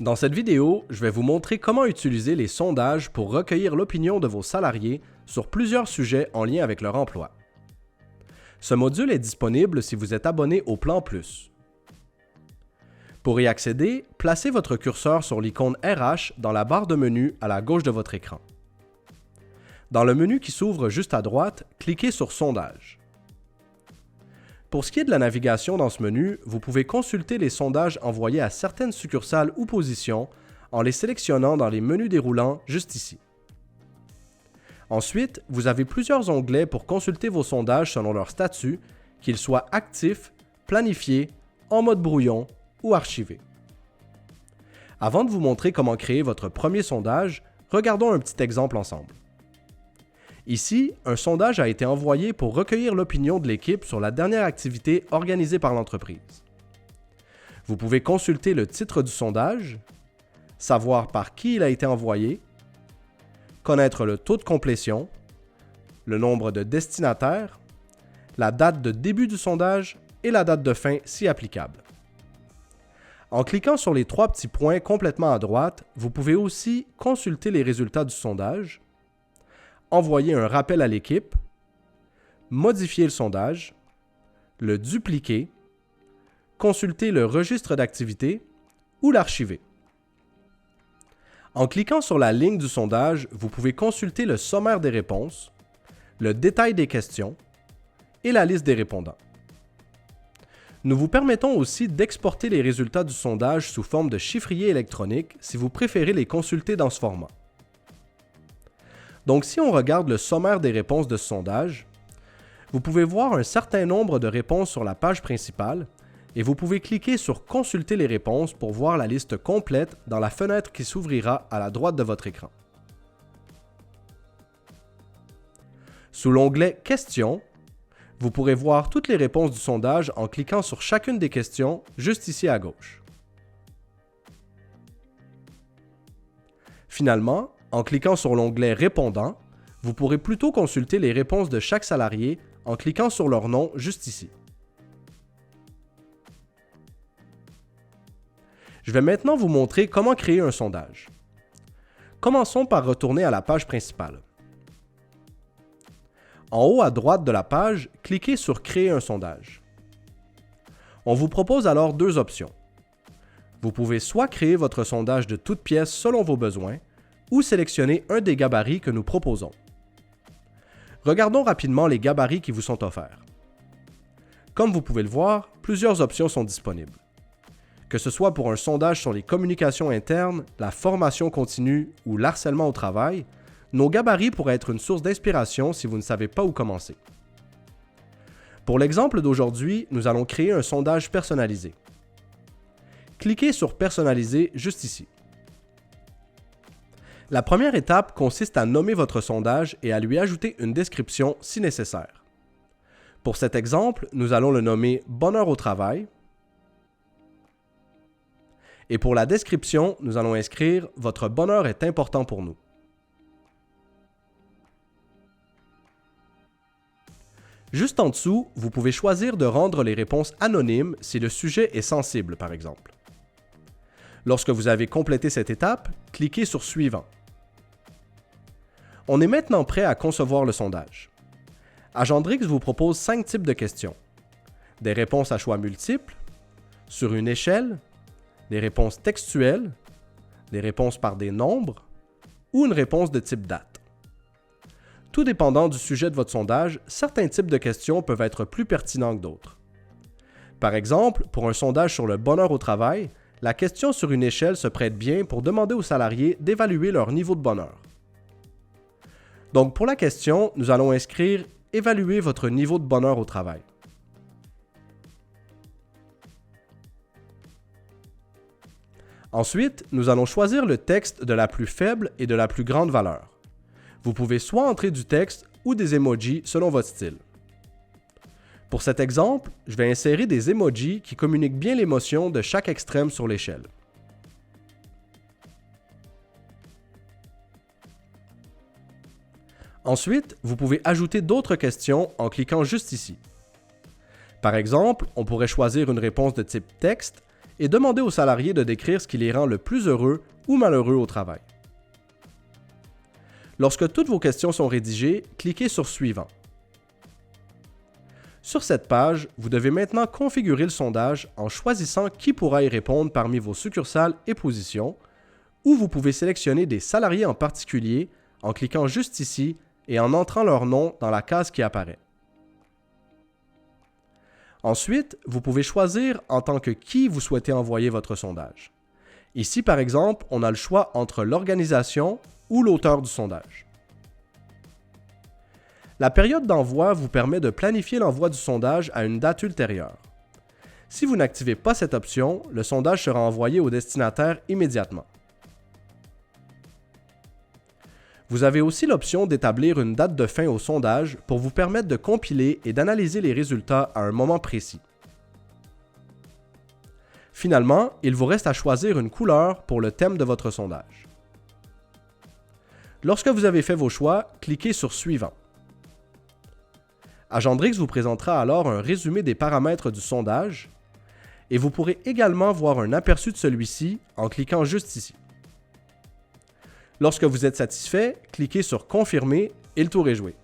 Dans cette vidéo, je vais vous montrer comment utiliser les sondages pour recueillir l'opinion de vos salariés sur plusieurs sujets en lien avec leur emploi. Ce module est disponible si vous êtes abonné au Plan Plus. Pour y accéder, placez votre curseur sur l'icône RH dans la barre de menu à la gauche de votre écran. Dans le menu qui s'ouvre juste à droite, cliquez sur Sondages. Pour ce qui est de la navigation dans ce menu, vous pouvez consulter les sondages envoyés à certaines succursales ou positions en les sélectionnant dans les menus déroulants juste ici. Ensuite, vous avez plusieurs onglets pour consulter vos sondages selon leur statut, qu'ils soient actifs, planifiés, en mode brouillon ou archivés. Avant de vous montrer comment créer votre premier sondage, regardons un petit exemple ensemble. Ici, un sondage a été envoyé pour recueillir l'opinion de l'équipe sur la dernière activité organisée par l'entreprise. Vous pouvez consulter le titre du sondage, savoir par qui il a été envoyé, connaître le taux de complétion, le nombre de destinataires, la date de début du sondage et la date de fin si applicable. En cliquant sur les trois petits points complètement à droite, vous pouvez aussi consulter les résultats du sondage, envoyer un rappel à l'équipe, modifier le sondage, le dupliquer, consulter le registre d'activité ou l'archiver. En cliquant sur la ligne du sondage, vous pouvez consulter le sommaire des réponses, le détail des questions et la liste des répondants. Nous vous permettons aussi d'exporter les résultats du sondage sous forme de chiffrier électronique si vous préférez les consulter dans ce format. Donc, si on regarde le sommaire des réponses de ce sondage, vous pouvez voir un certain nombre de réponses sur la page principale et vous pouvez cliquer sur « Consulter les réponses » pour voir la liste complète dans la fenêtre qui s'ouvrira à la droite de votre écran. Sous l'onglet « Questions », vous pourrez voir toutes les réponses du sondage en cliquant sur chacune des questions juste ici à gauche. Finalement, en cliquant sur l'onglet « Répondants », vous pourrez plutôt consulter les réponses de chaque salarié en cliquant sur leur nom juste ici. Je vais maintenant vous montrer comment créer un sondage. Commençons par retourner à la page principale. En haut à droite de la page, cliquez sur « Créer un sondage ». On vous propose alors deux options. Vous pouvez soit créer votre sondage de toutes pièces selon vos besoins, ou sélectionner un des gabarits que nous proposons. Regardons rapidement les gabarits qui vous sont offerts. Comme vous pouvez le voir, plusieurs options sont disponibles. Que ce soit pour un sondage sur les communications internes, la formation continue ou l'harcèlement au travail, nos gabarits pourraient être une source d'inspiration si vous ne savez pas où commencer. Pour l'exemple d'aujourd'hui, nous allons créer un sondage personnalisé. Cliquez sur « Personnaliser » juste ici. La première étape consiste à nommer votre sondage et à lui ajouter une description si nécessaire. Pour cet exemple, nous allons le nommer « Bonheur au travail ». Et pour la description, nous allons inscrire « Votre bonheur est important pour nous ». Juste en dessous, vous pouvez choisir de rendre les réponses anonymes si le sujet est sensible, par exemple. Lorsque vous avez complété cette étape, cliquez sur « Suivant ». On est maintenant prêt à concevoir le sondage. Agendrix vous propose 5 types de questions. Des réponses à choix multiples, sur une échelle, des réponses textuelles, des réponses par des nombres ou une réponse de type date. Tout dépendant du sujet de votre sondage, certains types de questions peuvent être plus pertinents que d'autres. Par exemple, pour un sondage sur le bonheur au travail, la question sur une échelle se prête bien pour demander aux salariés d'évaluer leur niveau de bonheur. Donc pour la question, nous allons inscrire « Évaluer votre niveau de bonheur au travail ». Ensuite, nous allons choisir le texte de la plus faible et de la plus grande valeur. Vous pouvez soit entrer du texte ou des emojis selon votre style. Pour cet exemple, je vais insérer des emojis qui communiquent bien l'émotion de chaque extrême sur l'échelle. Ensuite, vous pouvez ajouter d'autres questions en cliquant juste ici. Par exemple, on pourrait choisir une réponse de type texte et demandez aux salariés de décrire ce qui les rend le plus heureux ou malheureux au travail. Lorsque toutes vos questions sont rédigées, cliquez sur « Suivant ». Sur cette page, vous devez maintenant configurer le sondage en choisissant qui pourra y répondre parmi vos succursales et positions, ou vous pouvez sélectionner des salariés en particulier en cliquant juste ici et en entrant leur nom dans la case qui apparaît. Ensuite, vous pouvez choisir en tant que qui vous souhaitez envoyer votre sondage. Ici, par exemple, on a le choix entre l'organisation ou l'auteur du sondage. La période d'envoi vous permet de planifier l'envoi du sondage à une date ultérieure. Si vous n'activez pas cette option, le sondage sera envoyé au destinataire immédiatement. Vous avez aussi l'option d'établir une date de fin au sondage pour vous permettre de compiler et d'analyser les résultats à un moment précis. Finalement, il vous reste à choisir une couleur pour le thème de votre sondage. Lorsque vous avez fait vos choix, cliquez sur « Suivant ». Agendrix vous présentera alors un résumé des paramètres du sondage et vous pourrez également voir un aperçu de celui-ci en cliquant juste ici. Lorsque vous êtes satisfait, cliquez sur « Confirmer » et le tour est joué.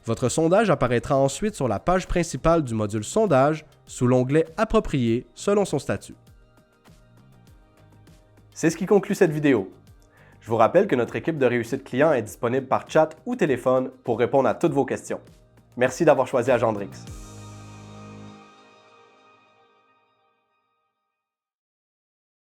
Votre sondage apparaîtra ensuite sur la page principale du module Sondage sous l'onglet Approprié selon son statut. C'est ce qui conclut cette vidéo. Je vous rappelle que notre équipe de réussite client est disponible par chat ou téléphone pour répondre à toutes vos questions. Merci d'avoir choisi Agendrix.